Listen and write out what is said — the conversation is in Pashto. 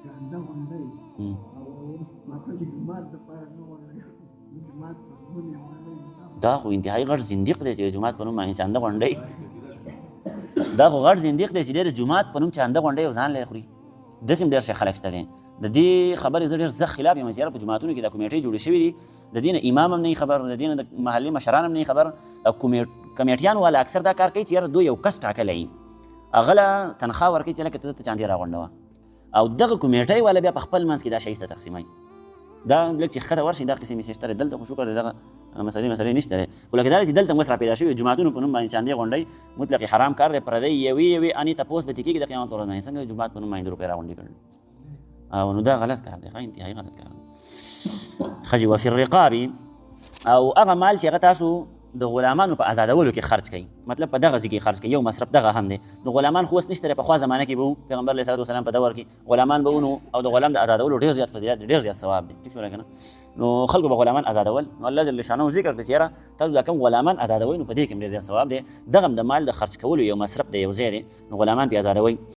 چانده غونډۍ او ماته چې جومات دپاره نه غونډۍ جومات په نوم یې غونډۍ دا خو انتهایي غټ زندیق دی چې جومات په نوم باندې چانده غونډۍ دا خو غټ زندیق دی چې ډېر جومات په نوم چانده غونډۍ او ځان لی خوري داسې هم ډېر شي خلک شته دی د دې خبرې زه ډېر سخت خلاف یم چې یاره په جوماتونو کې دا کمیټۍ جوړې شوي دي د دې نه امام هم نه خبر د دې نه د محلي مشران هم نه خبر او کمیټیان والا اکثر دا کار کوي چې یاره دوی یو کس ټاکلی وي هغه له تنخوا ورکوي چې لکه ته دلته چاندې راغونډوه او دغه کمیټۍ والا بیا په خپل منځ کې دا شی ته تقسیموي دا لږ چې ښکته ورشي دا قسم یې شته دی دلته خو شکر دی دغه مسلې نشته دی خو لکه دا چې دلته اوس را پیدا شوي جوماتونو په نوم باندې چاندې غونډۍ مطلق حرام کار دی پردی یوې انې تپوس به ترې کېږي د قیامت په ورځ باندې څنګه جومات په نوم باندې د روپۍ راغونډې کړل او نو دا غلط کار دی ښه انتهایي غلط کار دی ښه جي وفي الرقاب او هغه مال چې هغه تاسو د غلامانو په آزادولو کې خرج کوي مطلب په دغه ځای کې خرج کوي یو مصرف دغه هم دی نو غلامان خو اوس نشته پخوا زمانه کې به وو پیغمبر علیه صلات وسلام په دور کې غلامان به وو او د غلام د آزادولو ډېر زیات فضیلت ډېر زیات ثواب دی ټیک شو که نه نو خلکو به غلامان آزادول نو الله جل شانه ذکر کړي چې یاره تاسو دا کوم غلامان آزادوئ نو په دې کې هم ډېر زیات ثواب دی دغه هم د مال د خرج کولو یو مصرف دی یو ځای دی نو غلامان پرې آزادوئ